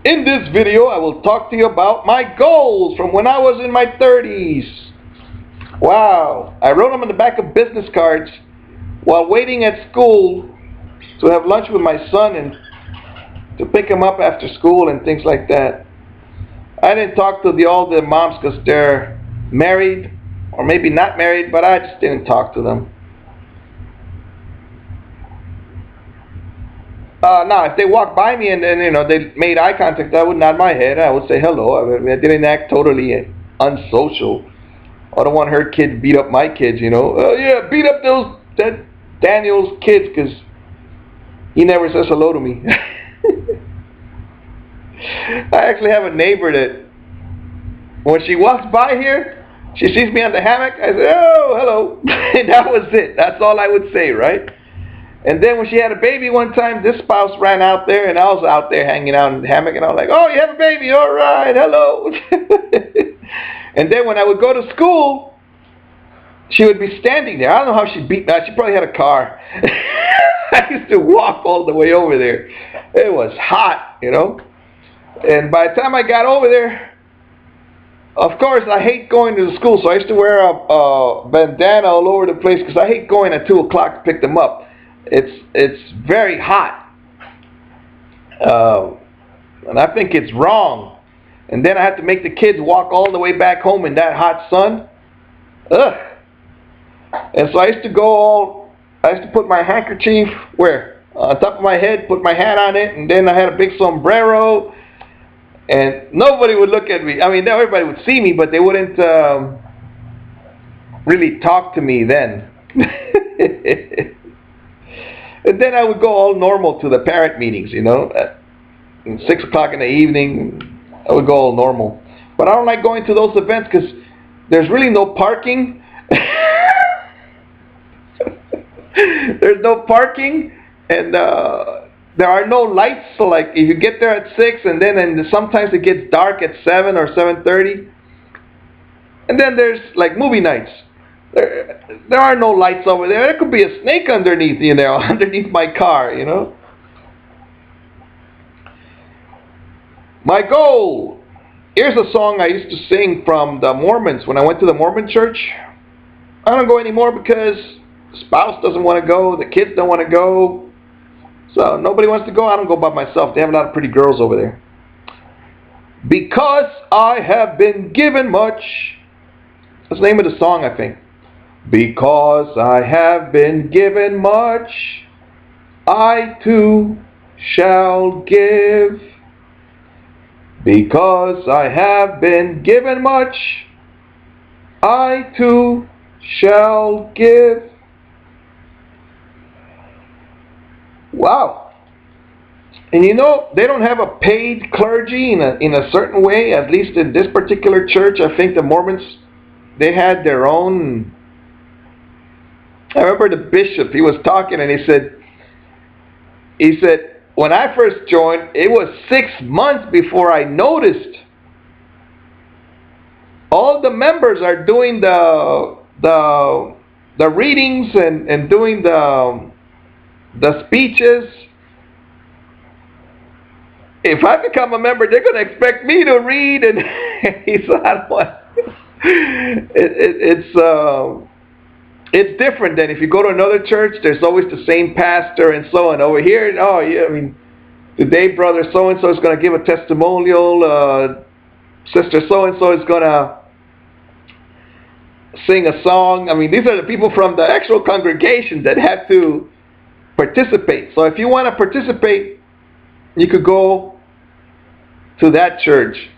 In this video, I will talk to you about my goals from when I was in my 30s. Wow, I wrote them on the back of business cards while waiting at school to have lunch with my son and to pick him up after school and things like that. I didn't talk to all the moms because they're married or maybe not married, but I just didn't talk to them. Now, if they walked by me and then they made eye contact, I would nod my head. I would say hello. I didn't act totally unsocial. I don't want her kids beat up my kids. Yeah, beat up that Daniel's kids because he never says hello to me. I actually have a neighbor that when she walks by here, she sees me on the hammock. I say, oh, hello, and that was it. That's all I would say, right? And then when she had a baby one time, this spouse ran out there, and I was out there hanging out in the hammock, and I was like, oh, you have a baby? All right, hello. And then when I would go to school, she would be standing there. I don't know how she beat me. She probably had a car. I used to walk all the way over there. It was hot, And by the time I got over there, of course, I hate going to the school, so I used to wear a bandana all over the place because I hate going at 2 o'clock to pick them up. It's very hot, and I think it's wrong. And then I have to make the kids walk all the way back home in that hot sun. Ugh. And so I used to put my handkerchief on top of my head, put my hat on it, and then I had a big sombrero, and nobody would look at me. I mean, everybody would see me, but they wouldn't really talk to me then. And then I would go all normal to the parent meetings, at 6 o'clock in the evening. I would go all normal. But I don't like going to those events because there's really no parking. There's no parking, and there are no lights. So, like, if you get there at 6, and sometimes it gets dark at 7 or 7:30. And then there's like movie nights. There are no lights over there. There could be a snake underneath, underneath my car, My goal. Here's a song I used to sing from the Mormons when I went to the Mormon church. I don't go anymore because the spouse doesn't want to go, the kids don't want to go. So nobody wants to go. I don't go by myself. They have a lot of pretty girls over there. Because I have been given much. That's the name of the song, I think. Because I have been given much, I too shall give. Because I have been given much, I too shall give. Wow. And they don't have a paid clergy in a certain way, at least in this particular church. I think the Mormons, they had their own. I remember the bishop, he was talking and he said, when I first joined, it was 6 months before I noticed. All the members are doing the readings and doing the speeches. If I become a member, they're going to expect me to read, and he said, I don't want. It's different than if you go to another church. There's always the same pastor and so on. Over here, today brother so and so is going to give a testimonial. Sister so and so is going to sing a song. I mean, these are the people from the actual congregation that have to participate. So if you want to participate, you could go to that church.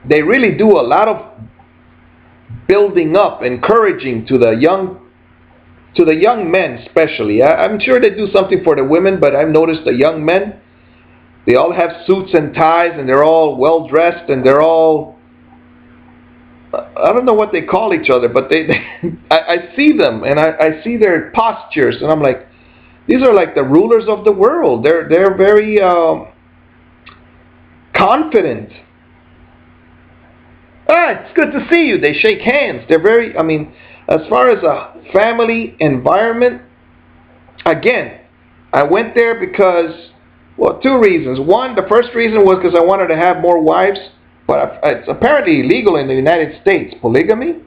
They really do a lot of building up, encouraging to the young men especially. I'm sure they do something for the women, but I've noticed the young men, they all have suits and ties, and they're all well dressed, and they're all, I don't know what they call each other, but I see them, and I see their postures, and I'm like, these are like the rulers of the world. They're very confident. It's good to see you. They shake hands. They're very, as far as a family environment, again, I went there because Well, two reasons. One, the first reason was because I wanted to have more wives, but it's apparently illegal in the United States. Polygamy?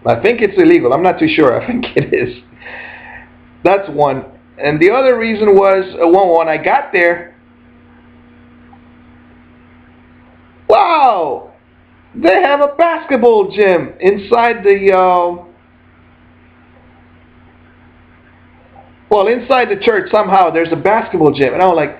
I think it's illegal. I'm not too sure. I think it is. That's one. And the other reason was, well, when I got there, wow, they have a basketball gym inside the, inside the church somehow. There's a basketball gym. And I was like,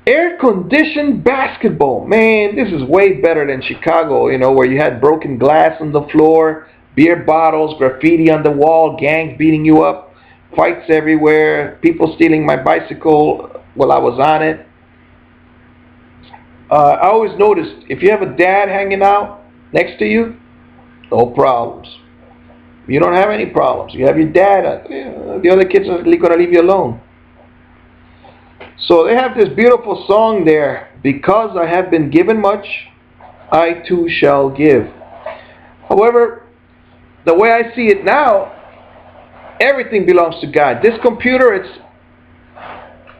air-conditioned basketball. Man, this is way better than Chicago, where you had broken glass on the floor, beer bottles, graffiti on the wall, gangs beating you up, fights everywhere, people stealing my bicycle while I was on it. I always noticed, if you have a dad hanging out next to you, no problems. You don't have any problems. You have your dad, the other kids are going to leave you alone. So they have this beautiful song there, because I have been given much, I too shall give. However, the way I see it now, everything belongs to God. This computer,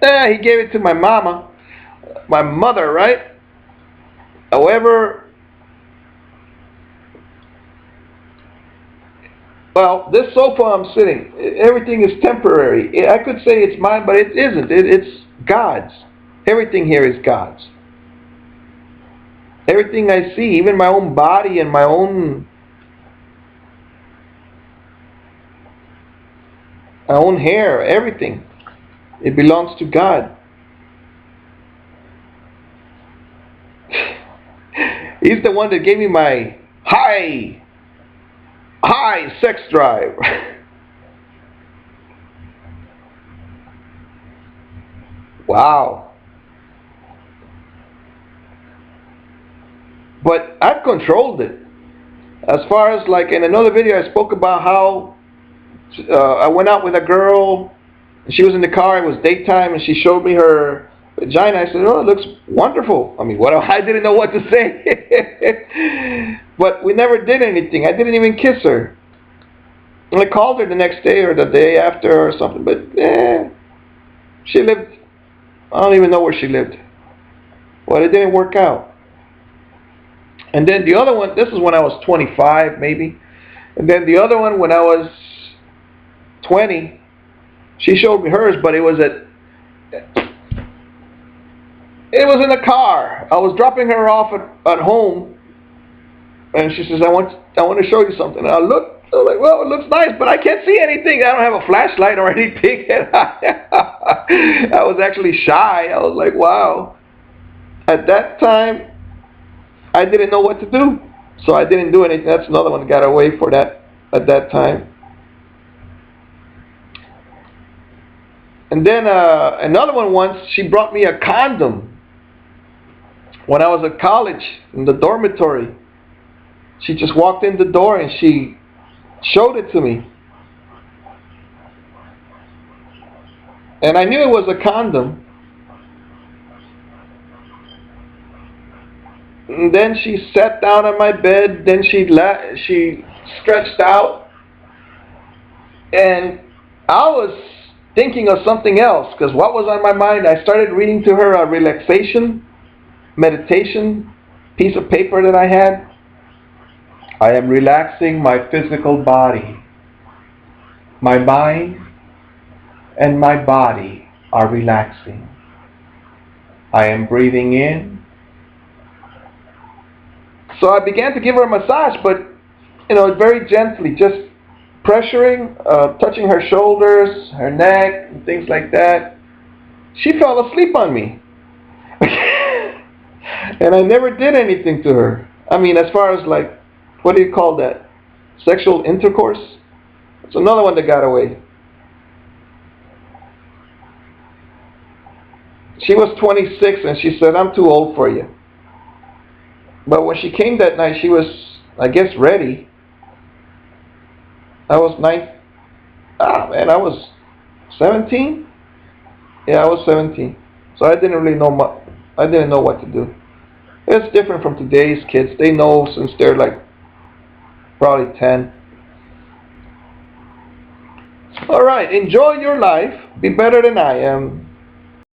He gave it to my mother, right? However, this sofa I'm sitting, everything is temporary. I could say it's mine, but it isn't. It's God's. Everything here is God's. Everything I see, even my own body and my own hair, everything, it belongs to God. He's the one that gave me my high sex drive. Wow. But I've controlled it. As far as, like, in another video I spoke about how I went out with a girl, and she was in the car, it was daytime, and she showed me her vagina. I said, oh, it looks wonderful. I mean, I didn't know what to say. But we never did anything. I didn't even kiss her. And I called her the next day or the day after or something, but she lived, I don't even know where she lived. Well, it didn't work out. And then the other one, this is when I was 25 maybe. And then the other one when I was 20, she showed me hers, but it was in a car. I was dropping her off at home, and she says, I want to show you something. And I was like, well, it looks nice, but I can't see anything. I don't have a flashlight or anything. I was actually shy. I was like, wow. At that time, I didn't know what to do, so I didn't do anything. That's another one that got away for that at that time. And then another one once, she brought me a condom. When I was at college, in the dormitory, she just walked in the door and she showed it to me. And I knew it was a condom. And then she sat down on my bed, then she stretched out. And I was thinking of something else, because what was on my mind, I started reading to her a relaxation, meditation piece of paper that I had. I am relaxing my physical body. My mind and my body are relaxing. I am breathing in. So I began to give her a massage, but very gently, just pressuring, touching her shoulders, her neck, and things like that. She fell asleep on me. And I never did anything to her. I mean, as far as, like, what do you call that? Sexual intercourse? It's another one that got away. She was 26 and she said, I'm too old for you. But when she came that night, she was, I guess, ready. I was I was 17? Yeah, I was 17. So I didn't really know much. I didn't know what to do. It's different from today's kids. They know since they're like probably 10. Alright, enjoy your life. Be better than I am.